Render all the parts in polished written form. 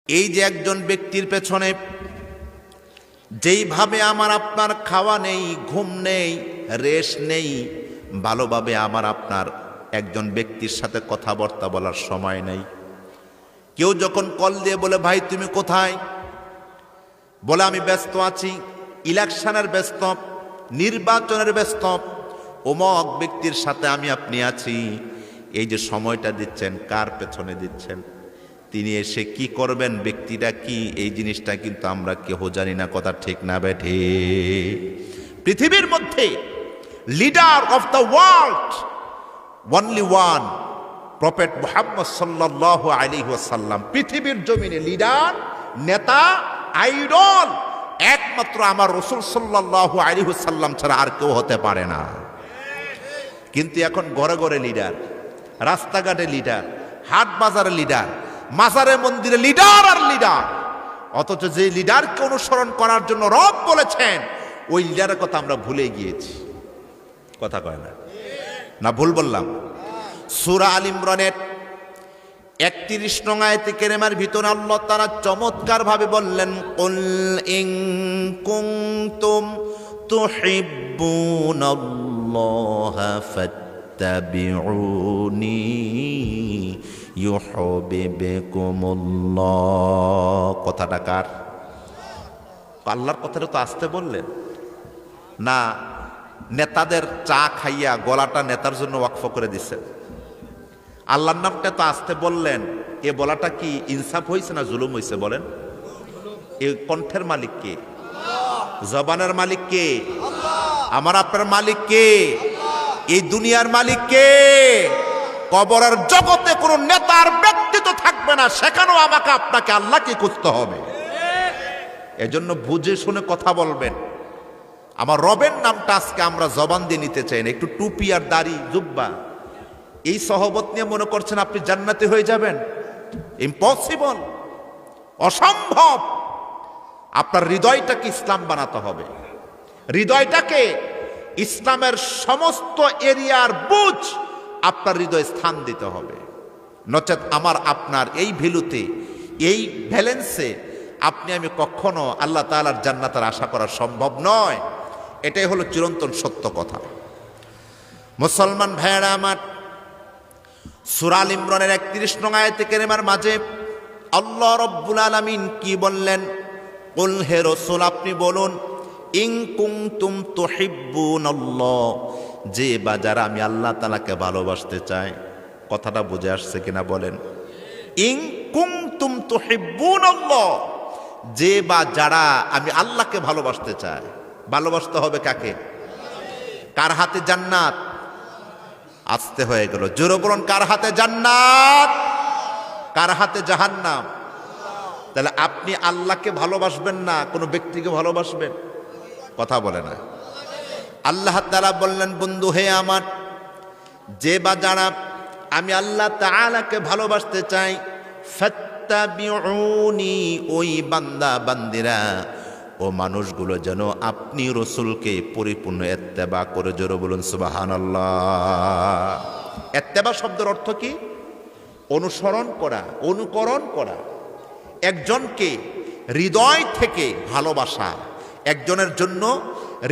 এই যে একজন ব্যক্তির পেছনে যেইভাবে আমার আপনার খাওয়া নেই, ঘুম নেই, রেস্ট নেই, ভালোভাবে আমার আপনার একজন ব্যক্তির সাথে কথাবার্তা বলার সময় নেই। কেউ যখন কল দিয়ে বলে, ভাই তুমি কোথায়, বলে আমি ব্যস্ত আছি, ইলেকশনের ব্যস্ত, নির্বাচনের ব্যস্ত, অমুক ব্যক্তির সাথে আমি আপনি আছি। এই যে সময়টা দিচ্ছেন, কার পেছনে দিচ্ছেন? তিনি এসে কি করবেন, ব্যক্তিটা কি, এই জিনিসটা কিন্তু আমরা কেউ জানি না। কথা ঠিক না বেঠে? পৃথিবীর মধ্যে leader of the world only one, prophet Muhammad সাল্লাল্লাহু আলাইহি ওয়াসাল্লাম। পৃথিবীর জমিনে লিডার, নেতা, আইডল একমাত্র আমার রাসূল সাল্লাল্লাহু আলাইহি ওয়াসাল্লাম ছাড়া আর কেউ হতে পারে না। কিন্তু এখন ঘরে ঘরে লিডার, রাস্তাঘাটে লিডার, হাট বাজারে লিডার, মাজারে মন্দিরে লিডার আর লিডার। অথচ যে লিডারকে অনুসরণ করার জন্য রব বলেছেন, ওই লিডারের কথা আমরা ভুলে গিয়েছি। কথা কয় না? না ভুল বললাম? সূরা আল ইমরানের 31 নং আয়াতে কারিমার ভিতরে আল্লাহ তাআলা চমৎকার ভাবে বললেন, কুল ইন কুনতুম তুহিব্বুনাল্লাহা ফাত্তাবিউনি ইউহিব্বুকুমুল্লাহ। কথাটা কার? আল্লাহর কথাটা তো আসতে বললেন না, নেতাদের চা খাইয়া গলাটা নেতার জন্য ওয়াকফ করে দিচ্ছেন। আল্লাহর নামটা তো আসতে বললেন, এ বলাটা কি ইনসাফ হয়েছে না জুলুম হয়েছে? বলেন। এই কণ্ঠের মালিক কে? জবানের মালিক কে? আমার আপনার মালিক কে? এই দুনিয়ার মালিক কে? কবরের জগতে কোন নেতার ব্যক্তিত্ব থাকবে না, সেখানেও আমাকে আপনাকে আল্লাহকে খুঁজতে হবে। এজন্য বুঝে শুনে কথা বলবেন। আমার রবের নামটা আজকে আমরা জবান দিয়ে নিতে চাই না। একটু টুপি আর দাড়ি, জুব্বা, এই সহবত নিয়ে মনে করছেন আপনি জান্নাতি হয়ে যাবেন? ইম্পসিবল, অসম্ভব। আপনার হৃদয়টাকে ইসলাম বানাতে হবে, হৃদয়টাকে ইসলামের সমস্ত এরিয়ার বুঝ আপনার হৃদয়ে স্থান দিতে হবে। নচেত আমার আপনার এই ভ্যালুতে, এই ব্যালেন্সে আপনি আমি কখনো আল্লাহ তাআলার জান্নাতের আশা করা সম্ভব নয়। এটাই হলো চিরন্তন সত্য কথা। মুসলমান ভাইয়েরা আমার, সূরা আল ইমরানের 31 নং আয়াতে কারিমার মাঝে আল্লাহ রাব্বুল আলামিন কি বললেন? কুল, হে রাসূল আপনি বলুন, ইন কুনতুম তুহিব্বুনাল্লাহ, যে বা যারা আমি আল্লাহ তাআলাকে ভালোবাসতে চাই। কথাটা বুঝে আসছে কিনা বলেন? ইন কুনতুম তুহিব্বুনাল্লাহ, যে বা যারা আমি আল্লাহকে ভালোবাসতে চাই। ভালোবাসতে হবে কাকে? কার হাতে জান্নাত? আসতে হয়ে গেল, জোরে বলুন, কার হাতে জান্নাত, কার হাতে জাহান্নাম? তাহলে আপনি আল্লাহকে ভালোবাসবেন না, কোনো ব্যক্তিকে ভালোবাসবেন? কথা বলে না। আল্লাহ তাআলা বললেন, বন্ধু হে আমার, যে বা যারা আমি আল্লাহ তাআলাকে ভালোবাসতে চাই, ফাত্তাবিউনি, ওই বান্দা বান্দিরা, ও মানুষগুলো যেন আপনি রাসূলকে পরিপূর্ণ ইত্তেবা করে। জোরে বলুন সুবহানাল্লাহ। ইত্তেবা শব্দের অর্থ কি? অনুসরণ করা, অনুকরণ করা। একজনকে হৃদয় থেকে ভালোবাসা, একজনের জন্য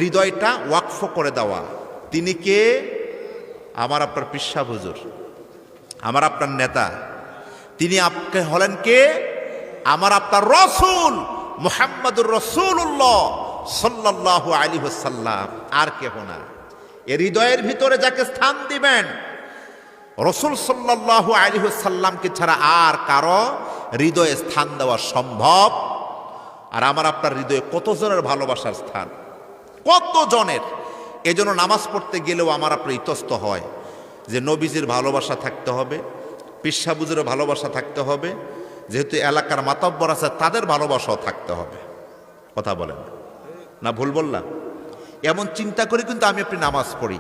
হৃদয়টা ওয়াকফ করে দেওয়া। তিনি কে? আমার আপনার পীর সাহেব হুজুর, আমার আপনার নেতা। তিনি আপনি হলেন কে? আমার আপনার রাসূল মুহাম্মদুর রাসূলুল্লাহ সাল্লাল্লাহু আলাইহি ওয়াসাল্লাম, আর কেহ না। এর হৃদয়ের ভিতরে যাকে স্থান দিবেন, রাসূল সাল্লাল্লাহু আলাইহি ওয়াসাল্লামকে ছাড়া আর কারো হৃদয়ে স্থান দেওয়া সম্ভব? আর আমার আপনার হৃদয়ে কতজনের ভালোবাসার স্থান, কতজনের! এজন্য নামাজ পড়তে গেলেও আমার আপনার ইতস্ত হয় যে নবীজির ভালোবাসা থাকতে হবে, পীর সাহেব হুজুরের ভালোবাসা থাকতে হবে, যেহেতু এলাকার মাতব্বর আছে তাদের ভালোবাসাও থাকতে হবে। কথা বলেন না? ভুল বললাম? এমন চিন্তা করে কিন্তু আমি আপনি নামাজ পড়ি।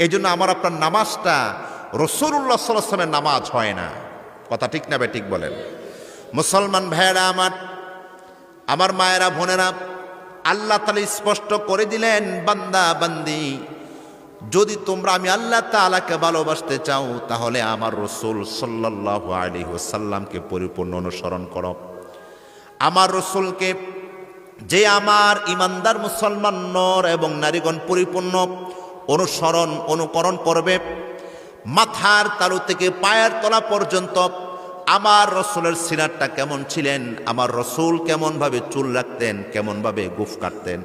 এই জন্য আমার আপনার নামাজটা রাসূলুল্লাহ সাল্লাল্লাহু আলাইহি ওয়াসাল্লামের নামাজ হয় না। কথা ঠিক না ঠিক বলেন? মুসলমান ভাইয়েরা আমার, আমার মায়েরা বোনেরা, আল্লাহ তাআলা স্পষ্ট করে দিলেন, বান্দা বান্দি, যদি তোমরা আমি আল্লাহ তাআলাকে ভালোবাসতে চাও, তাহলে আমার রাসূল সাল্লাল্লাহু আলাইহি ওয়াসাল্লামকে পরিপূর্ণ অনুসরণ করো। আমার রসুলকে যে আমার ইমানদার মুসলমান নর এবং নারীগণ পরিপূর্ণ অনুসরণ অনুকরণ করবে, মাথার তালু থেকে পায়ের তলা পর্যন্ত আমার রসুলের সিনারটা কেমন ছিলেন, আমার রসুল কেমনভাবে চুল রাখতেন, কেমনভাবে গোঁফ কাটতেন,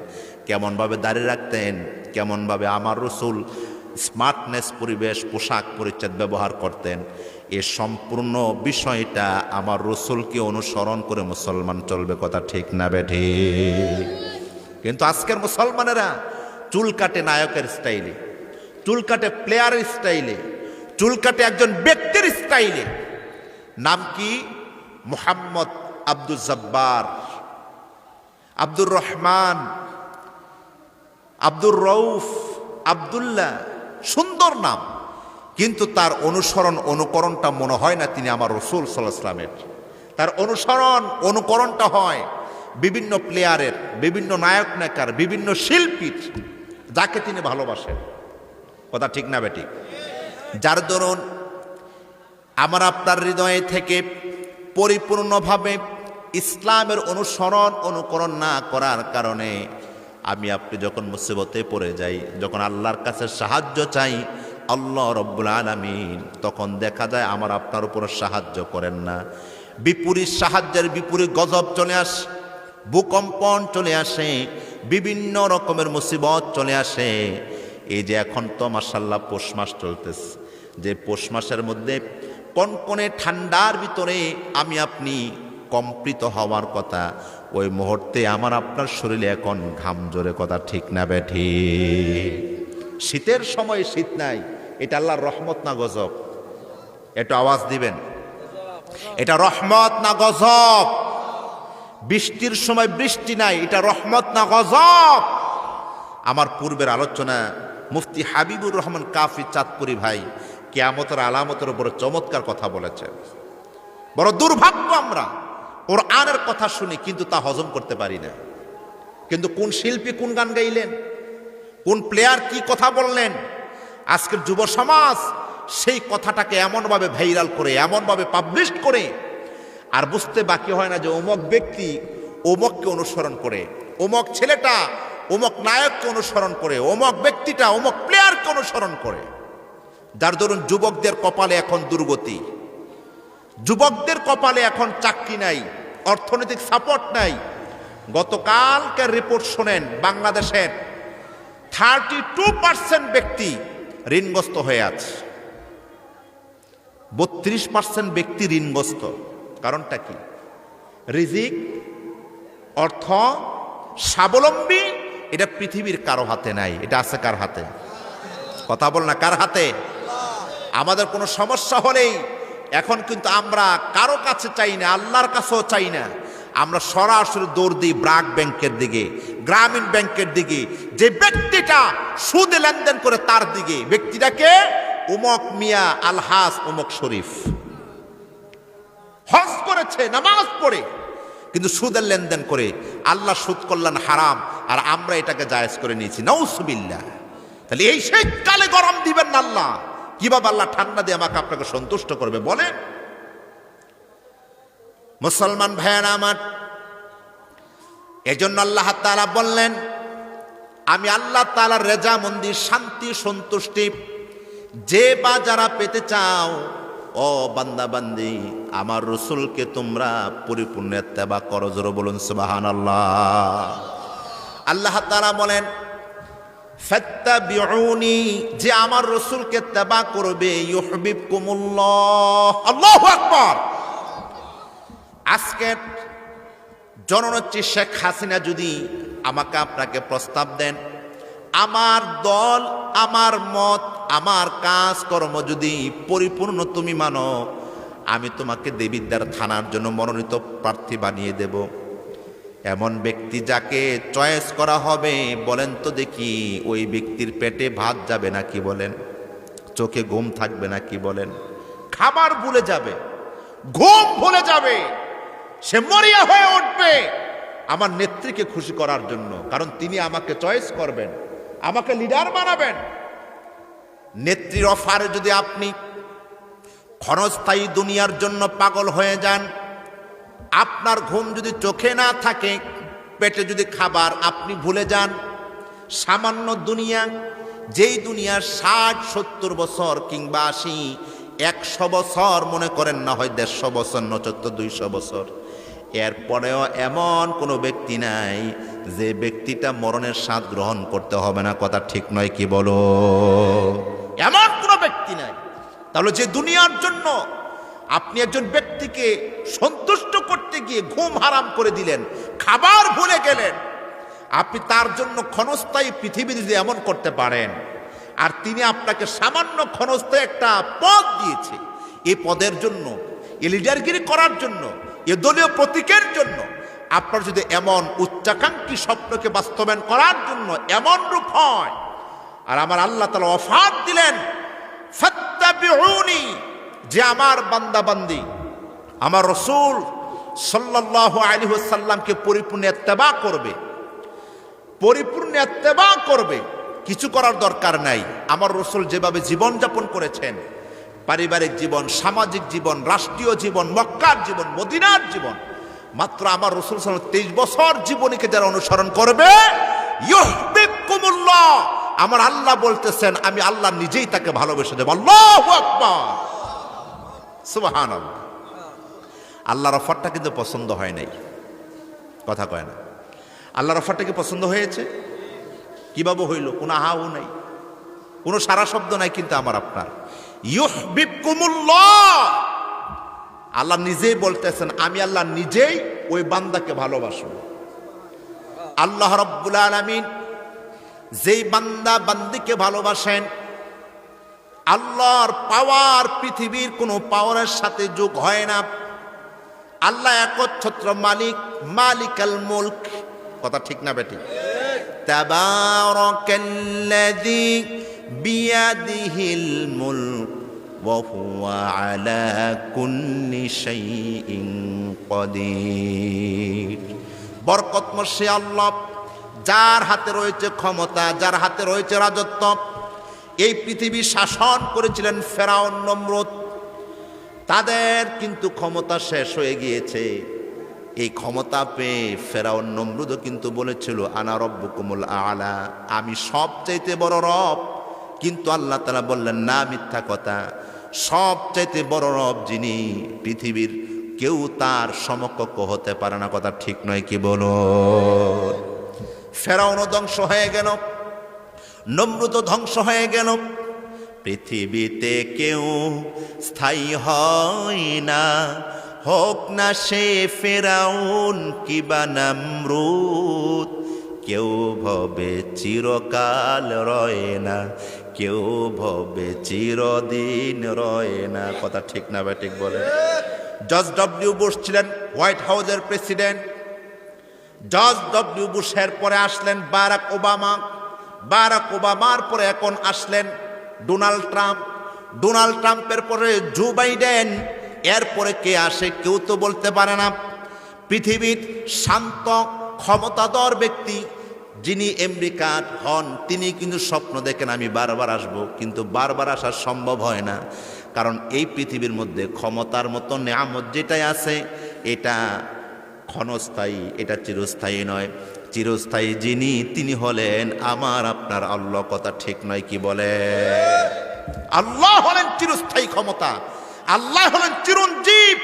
কেমনভাবে দাড়ি রাখতেন, কেমনভাবে আমার রসুল স্মার্টনেস পরিবেশ পোশাক পরিচ্ছদ ব্যবহার করতেন, এ সম্পূর্ণ বিষয়টা আমার রসুলকে অনুসরণ করে মুসলমান চলবে। কথা ঠিক না বেঠি? কিন্তু আজকের মুসলমানেরা চুল কাটে নায়কের স্টাইলে, চুল কাটে প্লেয়ারের স্টাইলে, চুল কাটে একজন ব্যক্তির স্টাইলে। নাম কি? মুহাম্মদ আব্দুল জব্বার, আব্দুর রহমান, আব্দুর রউফ, আব্দুল্লাহ, সুন্দর নাম, কিন্তু তার অনুসরণ অনুকরণটা মনে হয় না তিনি আমার রসুল সাল্লাল্লাহু আলাইহি ওয়াসাল্লামের। তার অনুসরণ অনুকরণটা হয় বিভিন্ন প্লেয়ারের, বিভিন্ন নায়ক নায়িকার, বিভিন্ন শিল্পীর, যাকে তিনি ভালোবাসেন। কথা ঠিক না বেটি? যার দরুন আমার আপনার হৃদয়ে থেকে পরিপূর্ণভাবে ইসলামের অনুসরণ অনুকরণ না করার কারণে আমি আপনি যখন মুসিবতে পড়ে যাই, যখন আল্লাহর কাছে সাহায্য চাই আল্লাহ রব্বুল আলামিন, তখন দেখা যায় আমার আপনার উপর সাহায্য করেন না। বিপরীত সাহায্যের বিপরীত গজব চলে আসে, ভূকম্পন চলে আসে, বিভিন্ন রকমের মুসিবত চলে আসে। এই যে এখন তো মাশাআল্লাহ পৌষ মাস চলতেছে, যে পৌষ মাসের মধ্যে কনকনে ঠান্ডার ভিতরে আমি আপনি কম্পিত হওয়ার কথা, ওই মুহূর্তে আমার আপনার শরীরে এখন ঘাম জোরে। কথা ঠিক না বেঠি? শীতের সময় শীত নাই, এটা আল্লাহর রহমত না গজব? একটু আওয়াজ দিবেন, এটা রহমত না গজব? বৃষ্টির সময় বৃষ্টি নাই, এটা রহমত না গজব? আমার পূর্বের আলোচনা মুফতি হাবিবুর রহমান কাফি চাঁদপুরি ভাই কিয়ামতের আলামতের উপর চমৎকার কথা বলেছেন। বড় দুর্ভাগ্য আমরা কোরআনের কথা শুনি কিন্তু তা হজম করতে পারি না। কিন্তু কোন শিল্পী কোন গান গাইলেন, কোন প্লেয়ার কি কথা বললেন, আজকের যুব সমাজ সেই কথাটাকে এমনভাবে ভাইরাল করে, এমনভাবে পাবলিশ করে, আর বুঝতে বাকি হয় না যে অমুক ব্যক্তি অমুককে অনুসরণ করে, অমুক ছেলেটা অমুক নায়ককে অনুসরণ করে, অমুক ব্যক্তিটা অমুক প্লেয়ারকে অনুসরণ করে। যার দরুন যুবকদের কপালে এখন দুর্গতি, যুবকদের কপালে এখন চাকরি নাই, অর্থনৈতিক সাপোর্ট নাই। গতকালকার রিপোর্ট শোনেন, বাংলাদেশের 32% ব্যক্তি ঋণগ্রস্ত হয়ে আছে, 32% ব্যক্তি ঋণগ্রস্ত। কারণটা কি? রিজিক, অর্থ, স্বাবলম্বী, এটা পৃথিবীর কারো হাতে নাই, এটা আছে কার হাতে? কথা বল না, কার হাতে? আমাদের কোনো সমস্যা হলেই এখন কিন্তু আমরা কারো কাছে চাই না, আল্লাহর কাছেও চাই না, আমরা সরাসরি দৌড় দিই ব্র্যাক ব্যাংকের দিকে, গ্রামীণ ব্যাংকের দিকে। যে ব্যক্তিটা সুদে লেনদেন করে তার দিকে। ব্যক্তিটাকে উমক মিয়া আলহাস উমক শরীফ, হজ করেছে, নামাজ পড়ে, কিন্তু সুদের লেনদেন করে। আল্লাহ সুদ করলেন হারাম, আর আমরা এটাকে জায়েজ করে নিয়েছি। নাউজুবিল্লাহ। তাহলে এই শীতকালে গরম দিবেন না আল্লাহ, কিভাবে আল্লাহ ঠান্ডা দিয়ে আমাকে আপনাকে সন্তুষ্ট করবে বলে? মুসলমান ভাইয়েরা আমার, এজন্য আল্লাহ তাআলা বললেন, আমি আল্লাহ তাআলার রেজামন্দি, শান্তি, সন্তুষ্টি যে বা যারা পেতে চাও, ও বান্দা বান্দি, আমার রসুলকে তোমরা পরিপূর্ণ ইত্তেবা করো। জোরে বলুন সুবহানাল্লাহ। আল্লাহ তাআলা বলেন, ফাত্তাবিউনি, যে আমার রসুলকে ইত্তেবা করবে, ইউহিব্বুকুমুল্লাহ। আল্লাহু আকবার। আজকের জননেত্রী শেখ হাসিনা যদি আমাকে আপনাকে প্রস্তাব দেন, আমার দল, আমার মত, আমার কাজ কর্ম যদি পরিপূর্ণ তুমি মানো, আমি তোমাকে দেবিদ্বার থানার জন্য মনোনীত প্রার্থী বানিয়ে দেব। এমন ব্যক্তি যাকে চয়েস করা হবে, বলেন তো দেখি, ওই ব্যক্তির পেটে ভাত যাবে নাকি বলেন? চোখে ঘুম থাকবে নাকি বলেন? খাবার ভুলে যাবে, ঘুম ভুলে যাবে, সে মরিয়া হয়ে উঠবে আমার নেত্রীকে খুশি করার জন্য। কারণ তিনি আমাকে চয়েস করবেন, আমাকে লিডার বানাবেন। নেত্রীর অফারে যদি আপনি ক্ষণস্থায়ী দুনিয়ার জন্য পাগল হয়ে যান, আপনার ঘুম যদি চোখে না থাকে, পেটে যদি খাবার আপনি ভুলে যান, সামান্য দুনিয়া, যেই দুনিয়ার 60-70 বছর কিংবা 80-100 বছর মনে করেন, না হয় 150 বছর, নচেত 200 বছর, এরপরেও এমন কোনো ব্যক্তি নাই যে ব্যক্তিটা মরণের স্বাদ গ্রহণ করতে হবে না। কথা ঠিক নয় কি বলো? এমন কোনো ব্যক্তি নাই। তাহলে যে দুনিয়ার জন্য আপনি একজন ব্যক্তিকে সন্তুষ্ট করতে গিয়ে ঘুম হারাম করে দিলেন, খাবার ভুলে গেলেন, আপনি তার জন্য ক্ষণস্থায়ী পৃথিবী যদি এমন করতে পারেন, আর তিনি আপনাকে সামান্য ক্ষণস্থায়ী একটা পদ দিয়েছে, এই পদের জন্য, এই লিডারগিরি করার জন্য, এ দলীয় প্রতীকের জন্য আপনার যদি এমন উচ্চাকাঙ্ক্ষী স্বপ্নকে বাস্তবায়ন করার জন্য এমন রূপ হয়, আর আমার আল্লাহ তাআলা অফার দিলেন ফাত্তাবিউনি, যে আমার বান্দা বান্দি আমার রাসূল সাল্লাল্লাহু আলাইহি ওয়াসাল্লামকে পরিপূর্ণ ইত্তেবা করবে, পরিপূর্ণ ইত্তেবা করবে, কিছু করার দরকার নাই। আমার রাসূল যেভাবে জীবন যাপন করেছেন, পারিবারিক জীবন, সামাজিক জীবন, রাষ্ট্রীয় জীবন, মক্কার জীবন, মদিনার জীবন, মাত্র আমার রাসূল সাল্লাল্লাহু আলাইহি ওয়াসাল্লাম 23 বছর জীবনীকে যারা অনুসরণ করবে, ইউহিব্বুকুমুল্লাহ, আমার আল্লাহ বলতেছেন আমি আল্লাহ নিজেই তাকে ভালোবেসে দেব। আল্লাহু আকবার, সুবহানাল্লাহ। আল্লাহর অফারটা কিন্তু পছন্দ হয় নাই, কথা কয় না। আল্লাহর অফারটা কি পছন্দ হয়েছে? কিভাবে হইল? কোনো আহাও নাই, কোনো সারা শব্দ নাই, কিন্তু আমার আপনার ইউহিব্বুকুমুল্লাহ, আল্লাহ নিজেই বলতেছেন আমি আল্লাহ নিজেই ওই বান্দাকে ভালোবাসব। আল্লাহ রাব্বুল আলামিন যেই বান্দা বান্দিকে ভালোবাসেন, আল্লাহর পাওয়ার পৃথিবীর কোনো পাওয়ারের সাথে যোগ হয় না। আল্লাহ একচ্ছত্র মালিক, মালিকাল মুলক, কথা ঠিক না বেটি? তাবারাকাল্লাযী বিয়াদিহিল মুলক ওয়া হুয়া আলা কুল্লি শাইইন কাদির। বরকতময় সে আল্লাহ যার হাতে রয়েছে ক্ষমতা, যার হাতে রয়েছে রাজত্ব। এই পৃথিবী শাসন করেছিলেন ফেরাউন, নমরুদ, তাদের কিন্তু ক্ষমতা শেষ হয়ে গিয়েছে। এই ক্ষমতা পেয়ে ফেরাউন নমরুদও কিন্তু বলেছিল আনা রব্বুকুমুল আলা, আমি সবচাইতে বড় রব। কিন্তু আল্লাহ তাআলা বললেন না, মিথ্যা কথা, সবচাইতে বড় রব যিনি, পৃথিবীর কেউ তার সমকক্ষ হতে পারে না। কথা ঠিক নয় কি বলো? ফেরাউনও ধ্বংস হয়ে গেল, নমরুদও ধ্বংস হয়ে গেল। পৃথিবীতে কেউ স্থায়ী হয় না, হোক না সে ফেরাউন কিবা নমরুদ। কেউ ভবে চিরকাল রয় না, কেউ ভবে চিরদিন রয় না। কথা ঠিক না বা ঠিক বলে? জর্জ ডব্লিউ বুশ ছিলেন হোয়াইট হাউসের প্রেসিডেন্ট। জর্জ ডব্লিউ বুশের পরে আসলেন বারাক ওবামা, বারাক ওবামার পরে এখন আসলেন ডোনাল্ড ট্রাম্প, ডোনাল্ড ট্রাম্পের পরে জো বাইডেন, এরপরে কে আসে কেউ তো বলতে পারে না। পৃথিবীর শান্ত ক্ষমতাধর ব্যক্তি যিনি আমেরিকার হন, তিনি কিন্তু স্বপ্ন দেখেন আমি বারবার আসব, কিন্তু বারবার আসা সম্ভব হয় না। কারণ এই পৃথিবীর মধ্যে ক্ষমতার মতো নেয়ামত যেটাই আছে, এটা ক্ষণস্থায়ী, এটা চিরস্থায়ী নয়। চিরস্থায়ী যিনি, তিনি হলেন আমার আপনার আল্লাহ। কথা ঠিক নয় কি বলে? আল্লাহ হলেন চিরস্থায়ী ক্ষমতা, আল্লাহ হলেন চিরঞ্জীব,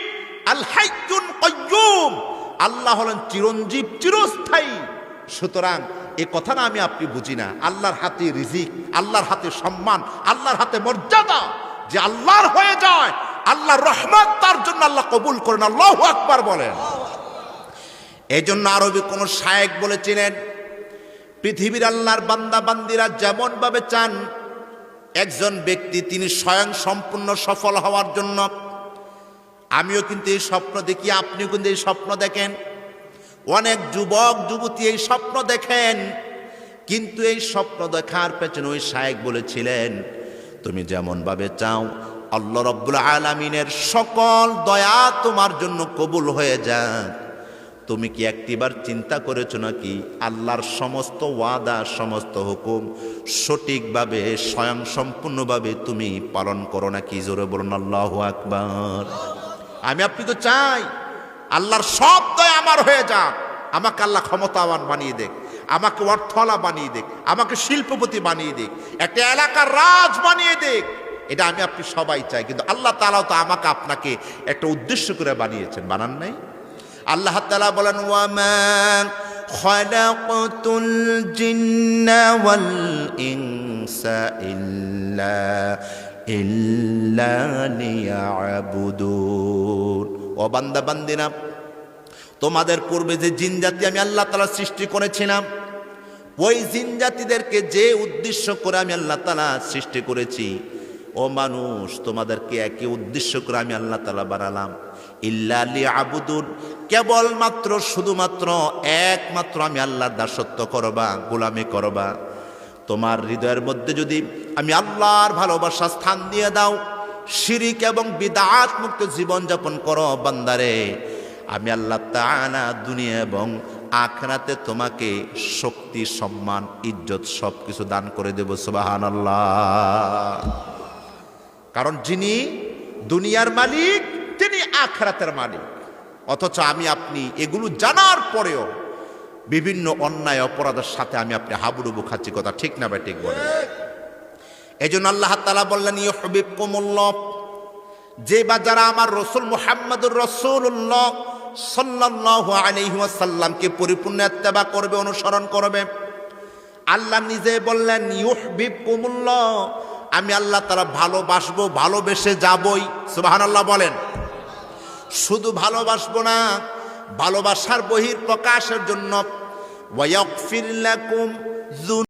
আল হাইয়ুল কাইয়্যুম, আল্লাহ হলেন চিরঞ্জীব, চিরস্থায়ী। সুতরাং এই কথা না আমি আপনি বুঝি না। আল্লাহর হাতে রিজিক, আল্লাহর হাতে সম্মান, আল্লাহর হাতে মর্যাদা, যে আল্লাহর হয়ে যায়, আল্লাহর রহমত তার জন্য আল্লাহ কবুল করেন। আল্লাহু আকবার বলেন। এই জন্য আরবি কোন শায়েখ বলেছিলেন, পৃথিবীর আল্লাহর বান্দা বান্দিরা যেমন ভাবে চান একজন ব্যক্তি তিনি স্বয়ং সম্পূর্ণ সফল হওয়ার জন্য, আমিও কিন্তু এই স্বপ্ন দেখি, আপনিও কিন্তু এই স্বপ্ন দেখেন, অনেক যুবক যুবতী এই স্বপ্ন দেখেন। কিন্তু এই স্বপ্ন দেখার পেছনে ওই শায়েখ বলেছিলেন, তুমি যেমন ভাবে চাও আল্লাহ রাব্বুল আলামিনের সকল দয়া তোমার জন্য কবুল হয়ে যাক। তুমি কি একটিবার চিন্তা করেছো নাকি আল্লাহর সমস্ত ওয়াদা, সমস্ত হুকুম সঠিকভাবে স্বয়ং সম্পূর্ণভাবে তুমি পালন করো নাকি? জোরে বলুন আল্লাহু আকবার। আমি আপনি তো চাই আল্লাহর সব দয়া আমার হয়ে যাক, আমাকে আল্লাহ ক্ষমতাবান বানিয়ে দেখ, আমাকে অর্থওয়ালা বানিয়ে দেখ, আমাকে শিল্পপতি বানিয়ে দেখ, একটা এলাকার রাজ বানিয়ে দেখ, এটা আমি আপনি সবাই চাই। কিন্তু আল্লাহ তাআলাও তো আমাকে আপনাকে একটা উদ্দেশ্য করে বানিয়েছেন, বানান নাই? আল্লাহ তাআলা বলেন ওয়ামা খালাকাতুল জিন্না ওয়াল ইনসা ইল্লা লিয়াবুদুন। ও বান্দা বান্দিনা, তোমাদের পূর্বে যে জিন জাতি আমি আল্লাহ তাআলা সৃষ্টি করেছিলাম, ওই জিন জাতিদেরকে যে উদ্দেশ্য করে আমি আল্লাহ তাআলা সৃষ্টি করেছি, ও মানুষ তোমাদেরকে একই উদ্দেশ্য করে আমি আল্লাহ তাআলা বানালাম, ইল্লা লিয়াবুদুন, কেবলমাত্র শুধুমাত্র একমাত্র আমি আল্লাহর দাসত্ব করবা, গোলামি করবা। তোমার হৃদয়ের মধ্যে যদি আমি আল্লাহর ভালোবাসা স্থান দিয়ে দাও, শিরিক এবং বিদআত মুক্ত জীবন যাপন করো বান্দারে, আমি আল্লাহ তাআলা দুনিয়া এবং আখিরাতে তোমাকে শক্তি, সম্মান, ইজ্জত সবকিছু দান করে দেব। সুবহানাল্লাহ। কারণ যিনি দুনিয়ার মালিক তিনি আখিরাতের মালিক। অথচ আমি আপনি এগুলো জানার পরেও বিভিন্ন অন্যায় অপরাধের সাথে আমি আপনি হাবুডুবু খাচ্ছি, কথা ঠিক না ভাই? ঠিক বলেন। এই জন্য আল্লাহ তাআলা বললেন ইউহিব্বুকুমুল্লাহ, যে বা যারা আমার রাসূল মুহাম্মদুর রাসূলুল্লাহ সাল্লাল্লাহু আলাইহি ওয়াসাল্লামকে পরিপূর্ণ ইত্তেবা করবে, অনুসরণ করবে, আল্লাহ নিজে বললেন ইউহিব্বুকুমুল্লাহ, আমি আল্লাহ তাআলা ভালোবাসবো, ভালোবেসে যাবই। সুবহানাল্লাহ বলেন। শুধু ভালোবাসবো না, ভালোবাসার বহির প্রকাশের জন্য ওয়ায়াগফির লাকুম